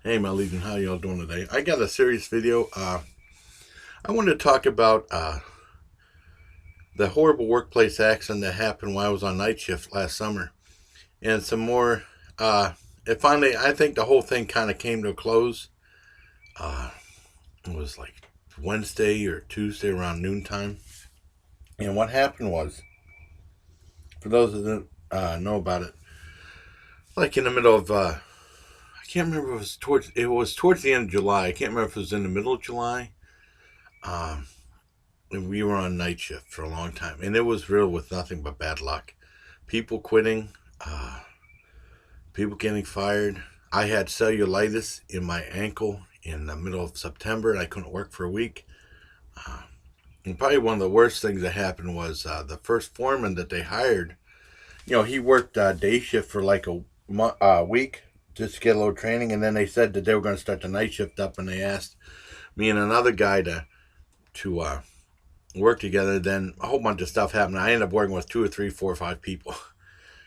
Hey, my Legion, how y'all doing today? I got a serious video. I wanted to talk about the horrible workplace accident that happened while I was on night shift last summer, and some more. It finally, I think the whole thing kind of came to a close. Uh, it was like Wednesday or Tuesday around noontime, and what happened was, for those that didn't know about it, like in the middle of, I can't remember if it was towards the end of July. I can't remember if it was in the middle of July. Um, and we were on night shift for a long time, and it was real with nothing but bad luck. People quitting, uh, people getting fired. I had cellulitis in my ankle in the middle of September, and I couldn't work for a week. Uh, and probably one of the worst things that happened was the first foreman that they hired. He worked day shift for like a week just to get a little training, and then they said that they were going to start the night shift up, and they asked me and another guy to work together. Then a whole bunch of stuff happened. I ended up working with two or three, four or five people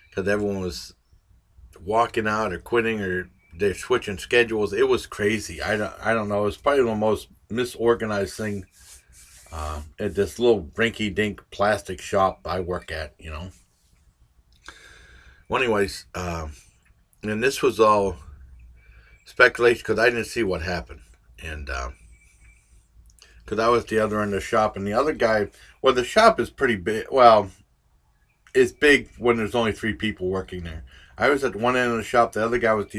because everyone was walking out or quitting or they're switching schedules. It was crazy. I don't know. It was probably the most misorganized thing at this little rinky dink plastic shop I work at. Well, anyways, and this was all speculation because I didn't see what happened. And because I was the other end of the shop, and the other guy, well, the shop is pretty big. Well, it's big when there's only three people working there. I was at one end of the shop. The other guy was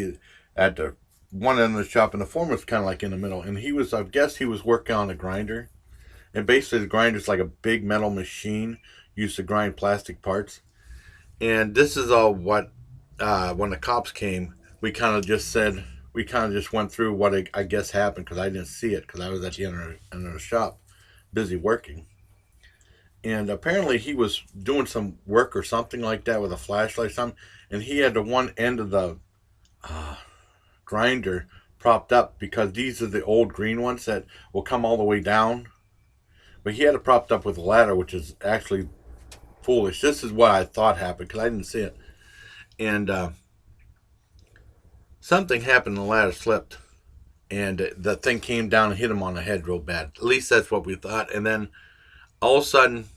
at the one end of the shop, and the foreman was kind of like in the middle. And I guess, he was working on a grinder. And basically, the grinder is like a big metal machine used to grind plastic parts. And this is all what, when the cops came, we kind of just went through what I guess happened because I didn't see it because I was at the end of the shop, busy working. And apparently he was doing some work or something like that with a flashlight or something, and he had the one end of the uh, grinder propped up because these are the old green ones that will come all the way down. But he had it propped up with a ladder, which is actually foolish. This is what I thought happened because I didn't see it. And something happened, the ladder slipped, and the thing came down and hit him on the head real bad. At least that's what we thought. And then all of a sudden,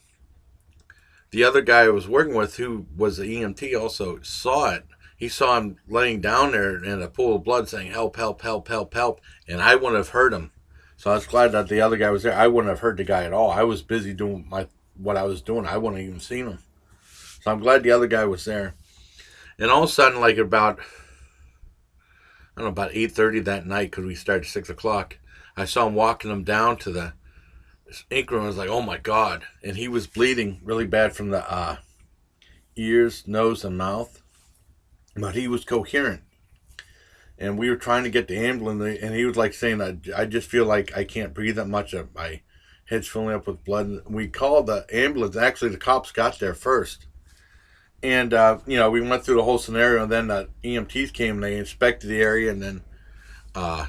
the other guy I was working with, who was the EMT, also saw it. He saw him laying down there in a pool of blood saying, "Help, help, help, help, help." And I wouldn't have heard him. So I was glad that the other guy was there. I wouldn't have heard the guy at all. I was busy doing what I was doing. I wouldn't have even seen him. So I'm glad the other guy was there. And all of a sudden, like about, I don't know, about 8:30 that night, because we started at 6 o'clock, I saw him walking him down to the ink room. I was like, oh my God. And he was bleeding really bad from the ears, nose, and mouth, but he was coherent. And we were trying to get the ambulance, and he was like saying, I just feel like I can't breathe that much. My head's filling up with blood. And we called the ambulance. Actually, the cops got there first. And, we went through the whole scenario, and then the EMTs came, and they inspected the area, and then, uh,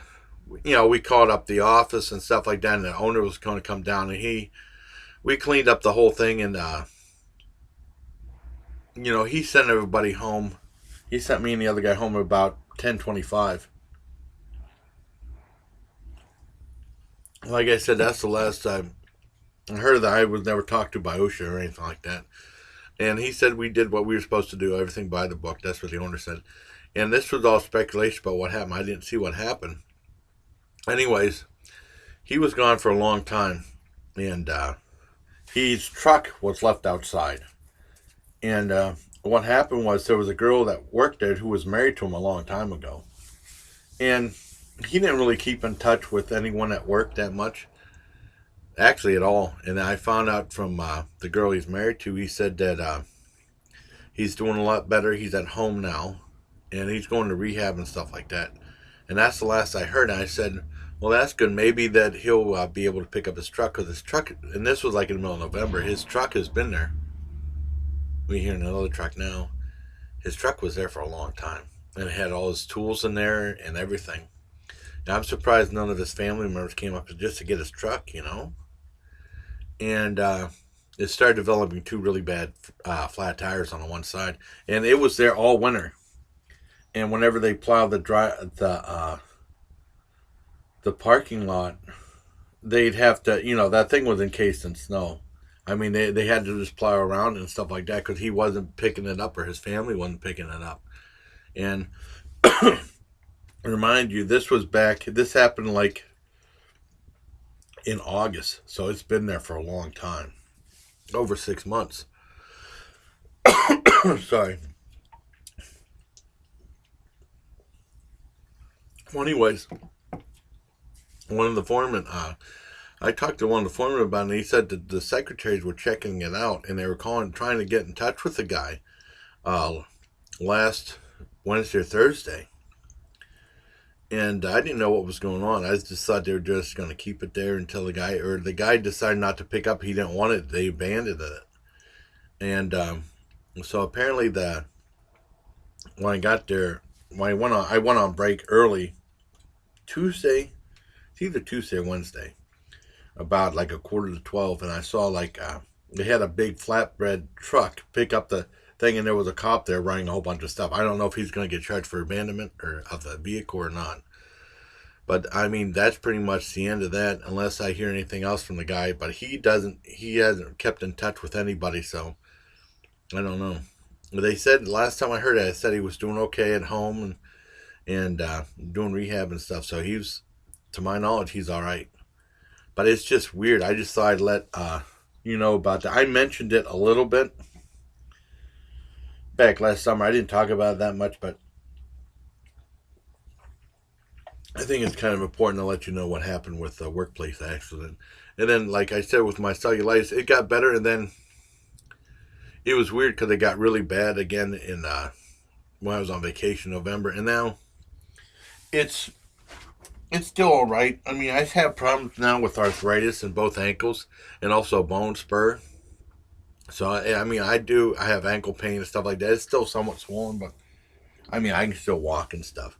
we called up the office and stuff like that, and the owner was going to come down, and we cleaned up the whole thing, and, he sent everybody home. He sent me and the other guy home at about 10:25. Like I said, that's the last time I heard that. I was never talked to by OSHA or anything like that. And he said we did what we were supposed to do, everything by the book. That's what the owner said. And this was all speculation about what happened. I didn't see what happened. Anyways, he was gone for a long time, and his truck was left outside. And what happened was there was a girl that worked there who was married to him a long time ago. And he didn't really keep in touch with anyone at work that much, actually at all. And I found out from the girl he's married to, he said that he's doing a lot better. He's at home now, and he's going to rehab and stuff like that. And that's the last I heard. And I said, well, that's good. Maybe that he'll be able to pick up his truck, because his truck, and this was like in the middle of November, his truck has been there. We hear another truck now. His truck was there for a long time, and it had all his tools in there and everything. Now, I'm surprised none of his family members came up just to get his truck. And it started developing two really bad flat tires on the one side, and it was there all winter. And whenever they plowed the the parking lot, they'd have to, that thing was encased in snow. I mean, they had to just plow around and stuff like that because he wasn't picking it up or his family wasn't picking it up. And remind you, this happened like in August, so it's been there for a long time, over 6 months. Sorry. Well, anyways, one of the foremen, I talked to one of the foremen about it, and he said that the secretaries were checking it out, and they were trying to get in touch with the guy last Wednesday or Thursday. And I didn't know what was going on. I just thought they were just going to keep it there until the guy decided not to pick up. He didn't want it. They abandoned it. And so apparently when I got there, I went on break early Tuesday. It's either Tuesday or Wednesday, about like 11:45, and I saw they had a big flatbed truck pick up the thing, and there was a cop there running a whole bunch of stuff. I don't know if he's going to get charged for abandonment or of the vehicle or not. But I mean, that's pretty much the end of that, unless I hear anything else from the guy. But he hasn't kept in touch with anybody, so I don't know. They said last time I heard it, I said he was doing okay at home and doing rehab and stuff. So to my knowledge, he's all right. But it's just weird. I just thought I'd let you know about that. I mentioned it a little bit back last summer. I didn't talk about it that much, but I think it's kind of important to let you know what happened with the workplace accident. And then, like I said, with my cellulitis, it got better, and then it was weird because it got really bad again when I was on vacation in November, and now it's still all right. I mean, I have problems now with arthritis in both ankles and also bone spur. So I mean, I have ankle pain and stuff like that. It's still somewhat swollen, but I mean, I can still walk and stuff.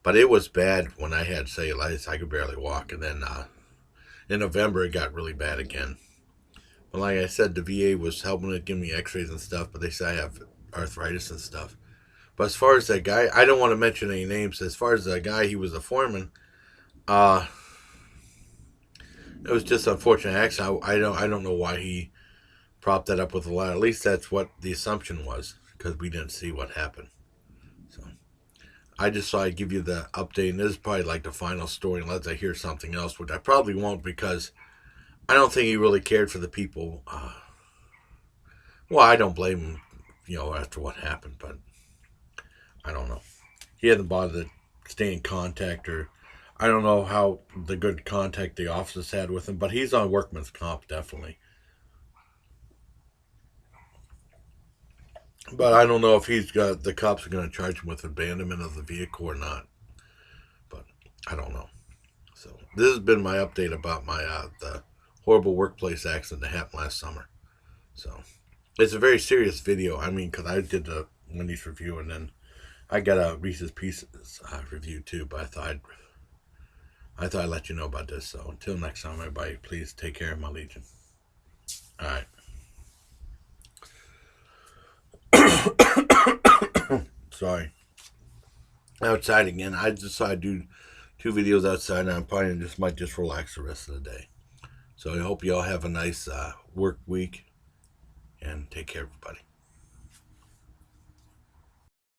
But it was bad when I had cellulitis. I could barely walk. And then in November, it got really bad again. But like I said, the VA was helping to give me x-rays and stuff, but they say I have arthritis and stuff. But as far as that guy, I don't want to mention any names. As far as that guy, he was a foreman. It was just an unfortunate accident. I don't know why he propped that up with a ladder. At least that's what the assumption was, because we didn't see what happened. So I just thought I'd give you the update, and this is probably like the final story unless I hear something else, which I probably won't, because I don't think he really cared for the people. Well, I don't blame him, after what happened, but I don't know. He hasn't bothered to stay in contact, or I don't know how the good contact the officers had with him, but he's on workman's comp, definitely. But I don't know if the cops are going to charge him with abandonment of the vehicle or not. But I don't know. So this has been my update about the horrible workplace accident that happened last summer. So it's a very serious video. I mean, because I did the Wendy's review, and then I got a Reese's Pieces review too. But I thought I'd let you know about this. So until next time, everybody, please take care of my Legion. All right. Sorry. Outside again. I decided to do 2 videos outside, and I'm probably might just relax the rest of the day. So I hope you all have a nice work week, and take care, everybody.